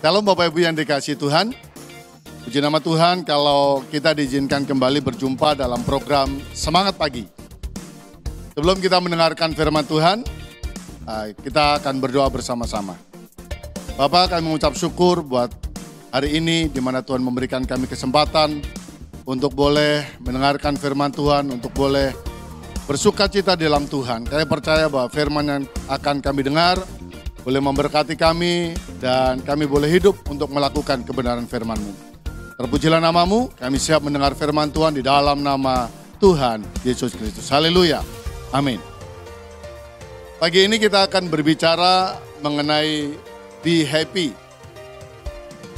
Shalom Bapak Ibu yang dikasihi Tuhan. Puji nama Tuhan kalau kita diizinkan kembali berjumpa dalam program Semangat Pagi. Sebelum kita mendengarkan firman Tuhan, kita akan berdoa bersama-sama. Bapak, kami mengucap syukur buat hari ini di mana Tuhan memberikan kami kesempatan untuk boleh mendengarkan firman Tuhan, untuk boleh bersukacita di dalam Tuhan. Kami percaya bahwa firman yang akan kami dengar boleh memberkati kami dan kami boleh hidup untuk melakukan kebenaran firman-Mu. Terpujilah nama-Mu, kami siap mendengar firman Tuhan di dalam nama Tuhan Yesus Kristus. Haleluya. Amin. Pagi ini kita akan berbicara mengenai be happy.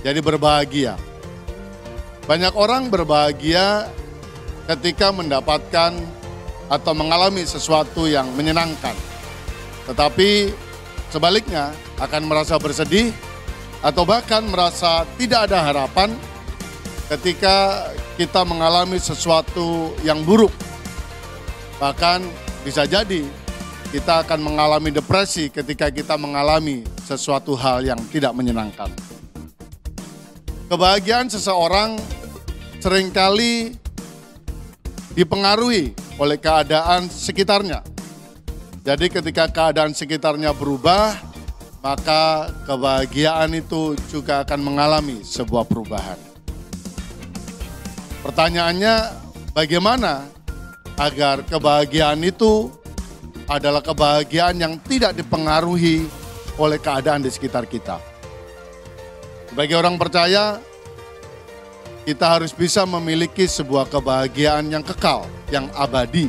Jadi berbahagia. Banyak orang berbahagia ketika mendapatkan atau mengalami sesuatu yang menyenangkan. Tetapi sebaliknya akan merasa bersedih atau bahkan merasa tidak ada harapan ketika kita mengalami sesuatu yang buruk. Bahkan bisa jadi kita akan mengalami depresi ketika kita mengalami sesuatu hal yang tidak menyenangkan. Kebahagiaan seseorang seringkali dipengaruhi oleh keadaan sekitarnya. Jadi ketika keadaan sekitarnya berubah, maka kebahagiaan itu juga akan mengalami sebuah perubahan. Pertanyaannya, bagaimana agar kebahagiaan itu adalah kebahagiaan yang tidak dipengaruhi oleh keadaan di sekitar kita? Sebagai orang percaya, kita harus bisa memiliki sebuah kebahagiaan yang kekal, yang abadi,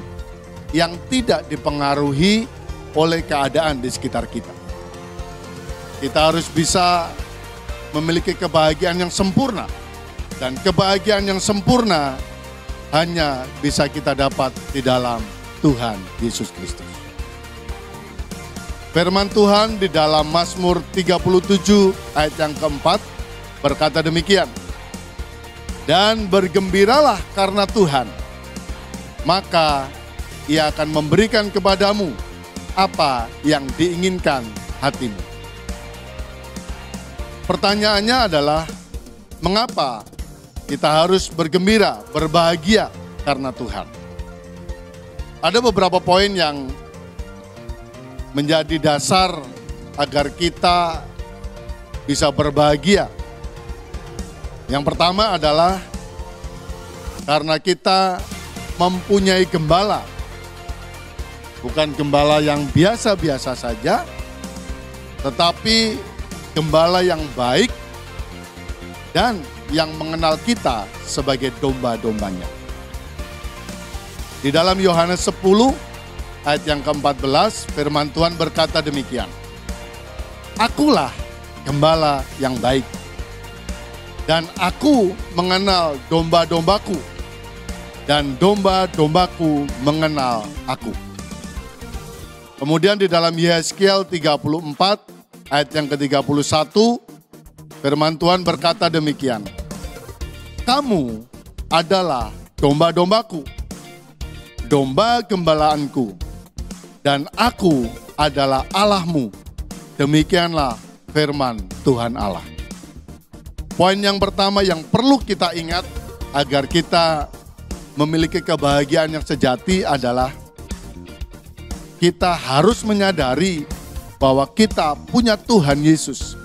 yang tidak dipengaruhi oleh keadaan di sekitar kita. Kita harus bisa memiliki kebahagiaan yang sempurna. Dan kebahagiaan yang sempurna hanya bisa kita dapat di dalam Tuhan Yesus Kristus. Firman Tuhan di dalam Mazmur 37 ayat yang keempat berkata demikian. Dan bergembiralah karena Tuhan, maka Ia akan memberikan kepadamu apa yang diinginkan hatimu. Pertanyaannya adalah, mengapa kita harus bergembira, berbahagia karena Tuhan? Ada beberapa poin yang menjadi dasar agar kita bisa berbahagia. Yang pertama adalah karena kita mempunyai gembala. Bukan gembala yang biasa-biasa saja, tetapi gembala yang baik dan yang mengenal kita sebagai domba-dombanya. Di dalam Yohanes 10 ayat yang ke-14, firman Tuhan berkata demikian. Akulah gembala yang baik, dan aku mengenal domba-dombaku, dan domba-dombaku mengenal aku. Kemudian di dalam Yehezkiel 34 ayat yang ke-31, firman Tuhan berkata demikian. Kamu adalah domba-dombaku, domba gembalaanku, dan aku adalah Allahmu. Demikianlah firman Tuhan Allah. Poin yang pertama yang perlu kita ingat agar kita memiliki kebahagiaan yang sejati adalah kita harus menyadari bahwa kita punya Tuhan Yesus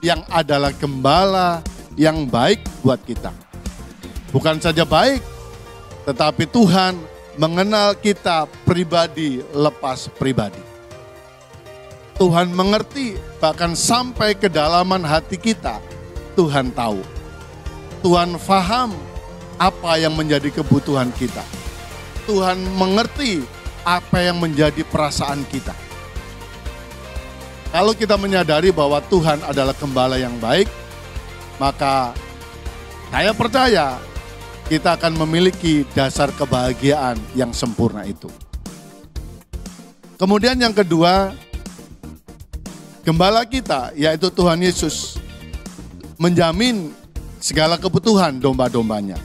yang adalah gembala yang baik buat kita. Bukan saja baik, tetapi Tuhan mengenal kita pribadi lepas pribadi. Tuhan mengerti bahkan sampai kedalaman hati kita, Tuhan tahu. Tuhan faham apa yang menjadi kebutuhan kita. Tuhan mengerti apa yang menjadi perasaan kita. Kalau kita menyadari bahwa Tuhan adalah gembala yang baik, maka saya percaya kita akan memiliki dasar kebahagiaan yang sempurna itu. Kemudian yang kedua, gembala kita yaitu Tuhan Yesus menjamin segala kebutuhan domba-dombanya.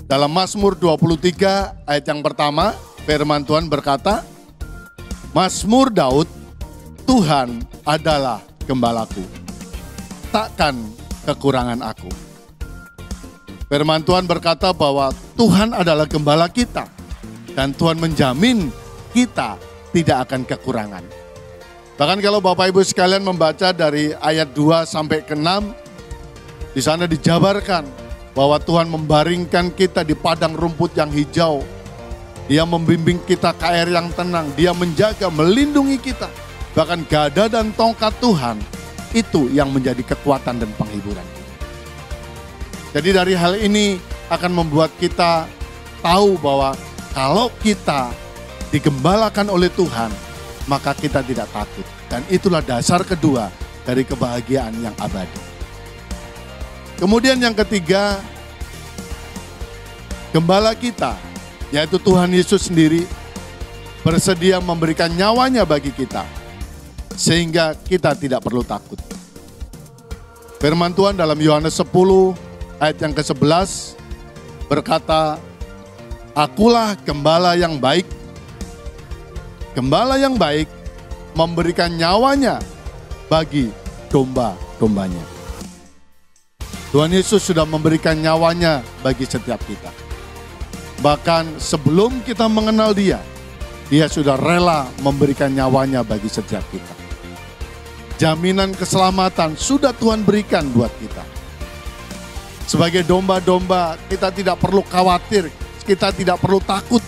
Dalam Mazmur 23 ayat yang pertama, firman Tuhan berkata, Mazmur Daud, Tuhan adalah gembalaku. takkan kekurangan aku. Firman Tuhan berkata bahwa Tuhan adalah gembala kita dan Tuhan menjamin kita tidak akan kekurangan. Bahkan kalau Bapak Ibu sekalian membaca dari ayat 2 sampai ke 6, di sana dijabarkan bahwa Tuhan membaringkan kita di padang rumput yang hijau. Dia membimbing kita ke air yang tenang, Dia menjaga, melindungi kita. Bahkan gada dan tongkat Tuhan itu yang menjadi kekuatan dan penghiburan. Jadi dari hal ini akan membuat kita tahu bahwa kalau kita digembalakan oleh Tuhan, maka kita tidak takut. Dan itulah dasar kedua dari kebahagiaan yang abadi. Kemudian yang ketiga, gembala kita, yaitu Tuhan Yesus sendiri, bersedia memberikan nyawanya bagi kita, sehingga kita tidak perlu takut. Firman Tuhan dalam Yohanes 10 ayat yang ke-11 berkata, Akulah gembala yang baik. Gembala yang baik memberikan nyawanya bagi domba-dombanya. Tuhan Yesus sudah memberikan nyawanya bagi setiap kita. Bahkan sebelum kita mengenal Dia, Dia sudah rela memberikan nyawanya bagi setiap kita. Jaminan keselamatan sudah Tuhan berikan buat kita. Sebagai domba-domba, kita tidak perlu khawatir, kita tidak perlu takut.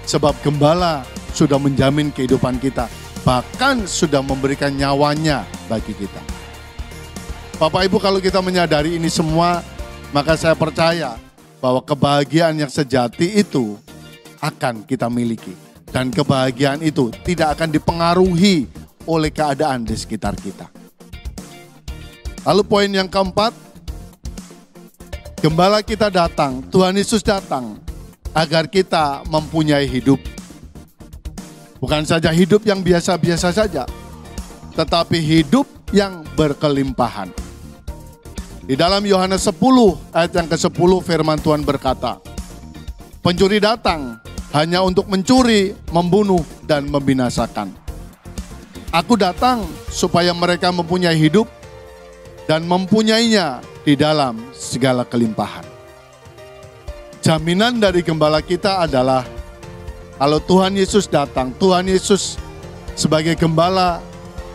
Sebab gembala sudah menjamin kehidupan kita, bahkan sudah memberikan nyawanya bagi kita. Bapak Ibu, kalau kita menyadari ini semua, maka saya percaya bahwa kebahagiaan yang sejati itu akan kita miliki. Dan kebahagiaan itu tidak akan dipengaruhi oleh keadaan di sekitar kita. Lalu poin yang keempat, gembala kita datang, Tuhan Yesus datang agar kita mempunyai hidup. Bukan saja hidup yang biasa-biasa saja, tetapi hidup yang berkelimpahan. Di dalam Yohanes 10 ayat yang ke-10 firman Tuhan berkata, Pencuri datang hanya untuk mencuri, membunuh, dan membinasakan. Aku datang supaya mereka mempunyai hidup dan mempunyainya di dalam segala kelimpahan. Jaminan dari gembala kita adalah kalau Tuhan Yesus datang, Tuhan Yesus sebagai gembala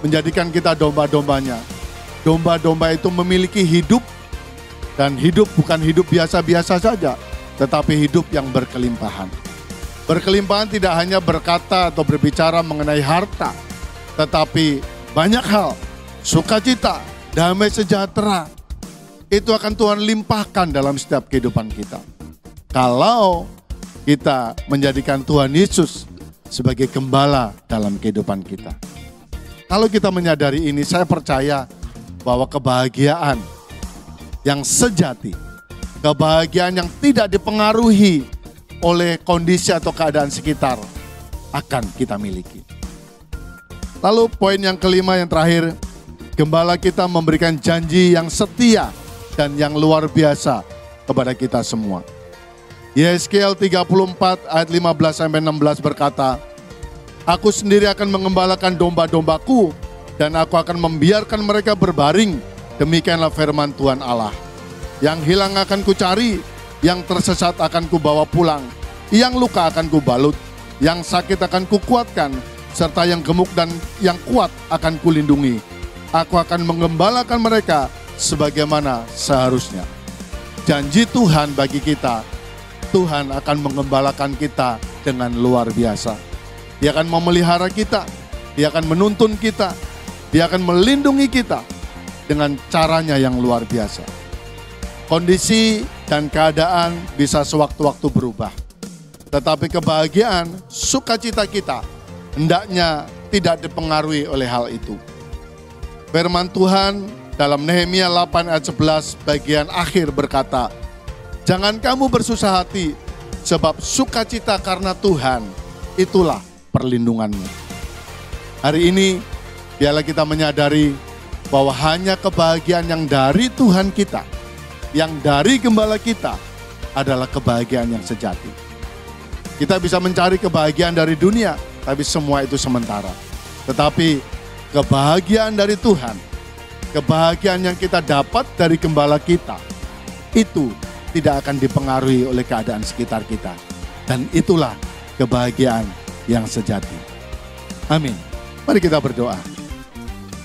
menjadikan kita domba-dombanya. Domba-domba itu memiliki hidup, dan hidup bukan hidup biasa-biasa saja, tetapi hidup yang berkelimpahan. Berkelimpahan tidak hanya berkata atau berbicara mengenai harta, tetapi banyak hal, sukacita, damai sejahtera, itu akan Tuhan limpahkan dalam setiap kehidupan kita. Kalau kita menjadikan Tuhan Yesus sebagai gembala dalam kehidupan kita. Kalau kita menyadari ini, saya percaya bahwa kebahagiaan yang sejati, kebahagiaan yang tidak dipengaruhi oleh kondisi atau keadaan sekitar akan kita miliki. Lalu poin yang kelima yang terakhir, gembala kita memberikan janji yang setia dan yang luar biasa kepada kita semua. Yeskiel 34 ayat 15-16 berkata, Aku sendiri akan mengembalakan domba-dombaku dan aku akan membiarkan mereka berbaring. Demikianlah firman Tuhan Allah. Yang hilang akan kucari, yang tersesat akan kubawa pulang, yang luka akan kubalut, yang sakit akan kukuatkan, serta yang gemuk dan yang kuat akan kulindungi. Aku akan mengembalakan mereka sebagaimana seharusnya. Janji Tuhan bagi kita, Tuhan akan mengembalakan kita dengan luar biasa. Dia akan memelihara kita, Dia akan menuntun kita, Dia akan melindungi kita dengan caranya yang luar biasa. Kondisi dan keadaan bisa sewaktu-waktu berubah. Tetapi kebahagiaan, sukacita kita hendaknya tidak dipengaruhi oleh hal itu. Firman Tuhan dalam Nehemia 8 ayat 11 bagian akhir berkata, Jangan kamu bersusah hati, sebab sukacita karena Tuhan, itulah perlindunganmu. Hari ini, biarlah kita menyadari bahwa hanya kebahagiaan yang dari Tuhan kita, yang dari gembala kita, adalah kebahagiaan yang sejati. Kita bisa mencari kebahagiaan dari dunia, tapi semua itu sementara. Tetapi kebahagiaan dari Tuhan, kebahagiaan yang kita dapat dari gembala kita itu tidak akan dipengaruhi oleh keadaan sekitar kita. Dan itulah kebahagiaan yang sejati. Amin. Mari kita berdoa.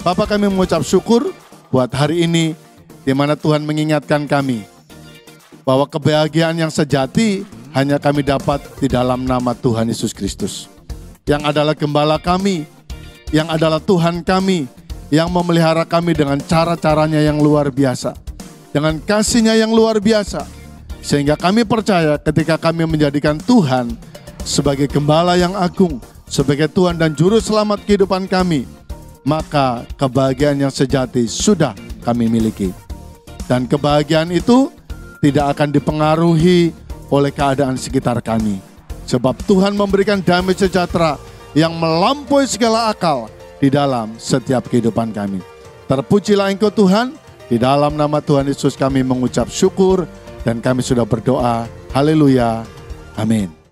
Bapa, kami mengucap syukur buat hari ini di mana Tuhan mengingatkan kami bahwa kebahagiaan yang sejati hanya kami dapat di dalam nama Tuhan Yesus Kristus, yang adalah gembala kami, yang adalah Tuhan kami, yang memelihara kami dengan cara-caranya yang luar biasa, dengan kasih-Nya yang luar biasa, sehingga kami percaya ketika kami menjadikan Tuhan sebagai gembala yang agung, sebagai Tuhan dan Juru Selamat kehidupan kami, maka kebahagiaan yang sejati sudah kami miliki. Dan kebahagiaan itu tidak akan dipengaruhi oleh keadaan sekitar kami. Sebab Tuhan memberikan damai sejahtera yang melampaui segala akal di dalam setiap kehidupan kami. Terpujilah Engkau Tuhan, di dalam nama Tuhan Yesus kami mengucap syukur dan kami sudah berdoa. Haleluya. Amin.